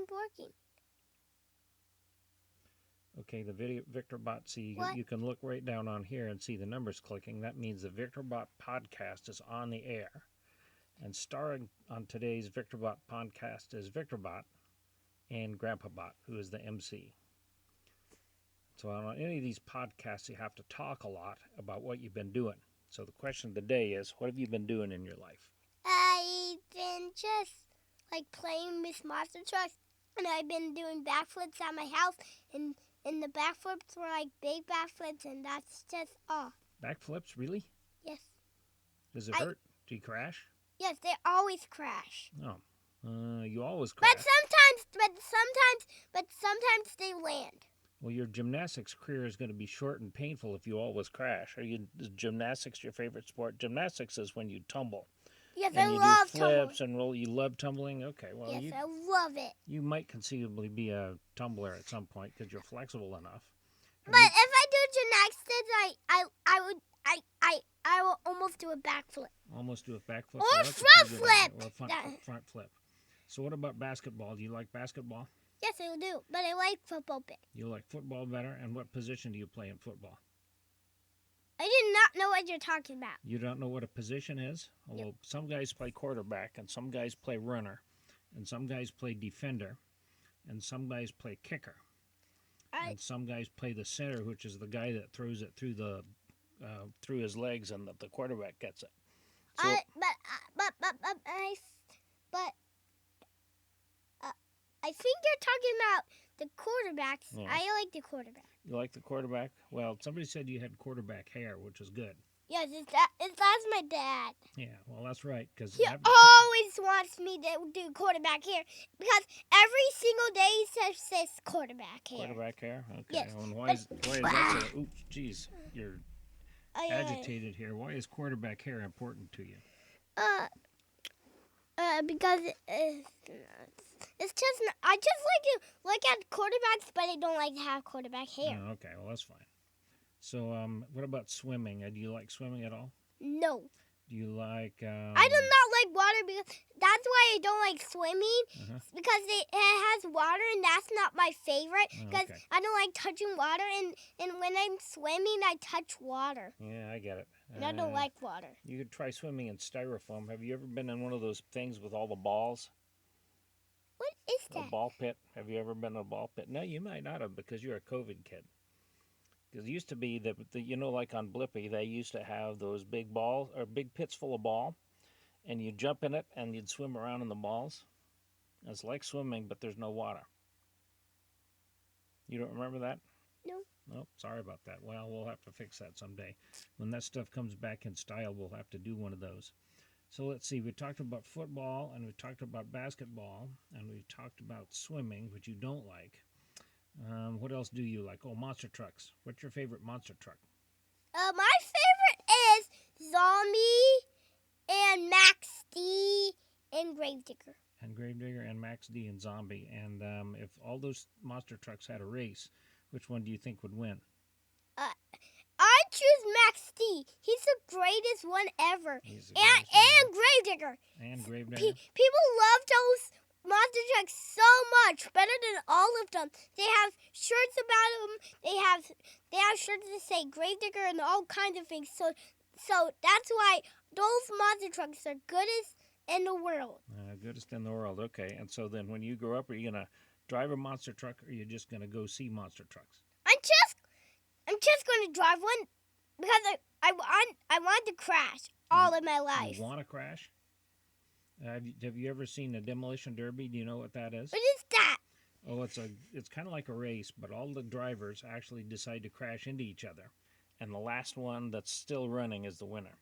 isn't working. Okay, the video Victorbot, see, What? you can look right down on here and see the numbers clicking. That means the Victorbot podcast is on the air. And starring on today's Victorbot podcast is Victorbot and Grandpabot, who is the MC. So on any of these podcasts, you have to talk a lot about what you've been doing. So the question of the day is, what have you been doing in your life? I've been just playing with monster trucks, and I've been doing backflips at my house, and the backflips were big backflips, and that's just all. Backflips, really? Yes. Does it hurt? Do you crash? Yes, they always crash. Oh, you always crash. But sometimes they land. Well, your gymnastics career is going to be short and painful if you always crash. Is gymnastics your favorite sport? Gymnastics is when you tumble. Yes, and I you love do flips tumbling. and roll. You love tumbling? Okay, well, yes, I love it. You might conceivably be a tumbler at some point because you're flexible enough. But if I do gymnastics, I will almost do a backflip. Almost do a backflip? Or front flip! Well, front flip. So what about basketball? Do you like basketball? Yes, I do, but I like football better. You like football better? And what position do you play in football? I did not know what you're talking about. You don't know what a position is? Although some guys play quarterback, and some guys play runner, and some guys play defender, and some guys play kicker. And some guys play the center, which is the guy that throws it through the through his legs, and the quarterback gets it. So, I think you're talking about the quarterbacks. Yes. I like the quarterback. You like the quarterback? Well, somebody said you had quarterback hair, which is good. Yes, that's my dad. Yeah, well, that's right. Cause he always wants me to do quarterback hair because every single day he says quarterback hair. Quarterback hair? Okay. Yes. Well, why is that so? Oops, geez, you're agitated here. Why is quarterback hair important to you? Because it's just I just like to look at quarterbacks, but I don't like to have quarterback hair. Oh, okay, well that's fine. So, what about swimming? Do you like swimming at all? No. Do you like? I do not like water because that's why I don't like swimming. Because it has water, and that's not my favorite. Because I don't like touching water, and when I'm swimming, I touch water. Yeah, I get it. And I don't like water. You could try swimming in styrofoam. Have you ever been in one of those things with all the balls? What is that? A ball pit. Have you ever been in a ball pit? No, you might not have because you're a COVID kid. Because it used to be that, like on Blippi, they used to have those big balls, or big pits full of ball, and you'd jump in it, and you'd swim around in the balls. It's like swimming, but there's no water. You don't remember that? No. Oh, sorry about that. Well, we'll have to fix that someday. When that stuff comes back in style, we'll have to do one of those. So let's see. We talked about football, and we talked about basketball, and we talked about swimming, which you don't like. What else do you like? Oh, monster trucks. What's your favorite monster truck? My favorite is Zombie and Max D and Gravedigger. And Gravedigger and Max D and Zombie. And if all those monster trucks had a race, which one do you think would win? I choose Max D. He's the greatest one ever. And Gravedigger. And Gravedigger. People love those monster trucks so much, better than all of them. They have shirts about them. They have shirts that say Gravedigger and all kinds of things. So that's why those monster trucks are goodest in the world. Goodest in the world. Okay. And so then, when you grow up, are you gonna drive a monster truck, or are you just gonna go see monster trucks? I'm just going to drive one because I want to crash all of my life. You want to crash? Have you ever seen a demolition derby? Do you know what that is? What is that? Oh, it's kind of like a race, but all the drivers actually decide to crash into each other, and the last one that's still running is the winner.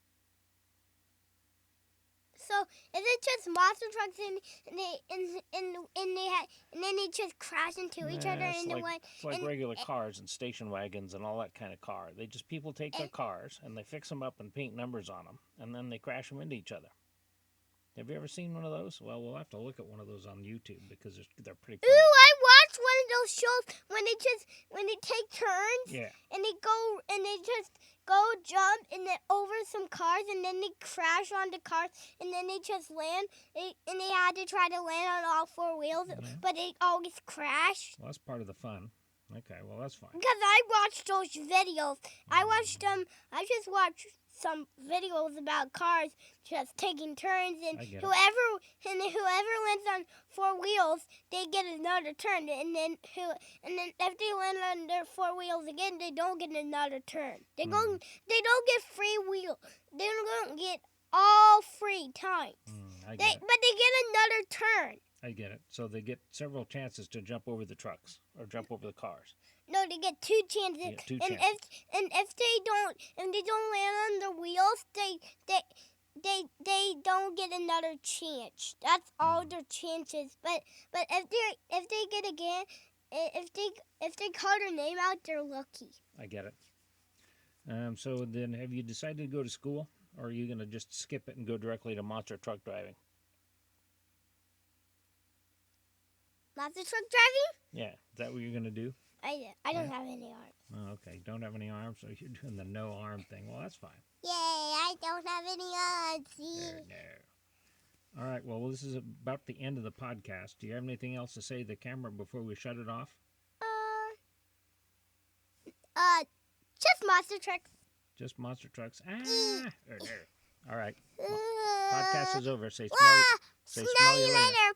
So is it just monster trucks and then they just crash into each other in the one? It's like regular cars and station wagons and all that kind of car. People take their cars and they fix them up and paint numbers on them, and then they crash them into each other. Have you ever seen one of those? Well, we'll have to look at one of those on YouTube because they're pretty Ooh, funny. I watched one of those shows when they take turns. Yeah. And they just go jump and then over some cars and then they crash onto cars and then they just land. And they had to try to land on all four wheels, but they always crash. Well, that's part of the fun. Okay, well, that's fine. Because I watched those videos. I just watched some videos about cars just taking turns, and whoever lands on four wheels, they get another turn, and then if they land on their four wheels again, they don't get another turn. They don't get free wheel. They don't get all free times. But they get another turn. I get it. So they get several chances to jump over the trucks or jump over the cars. No, they get two chances. Yeah, two and chances. if they don't land on the wheels, they don't get another chance. That's all their chances. But if they get again, if they call their name out, they're lucky. I get it. So then, have you decided to go to school, or are you going to just skip it and go directly to monster truck driving? Monster truck driving? Yeah, is that what you're going to do? I don't have any arms. Oh, okay, don't have any arms, so you're doing the no arm thing. Well, that's fine. Yay! I don't have any arms. See? No. All right. Well, this is about the end of the podcast. Do you have anything else to say to the camera before we shut it off? Just monster trucks. Just monster trucks. No. All right. Podcast is over. Say Smell you later. later.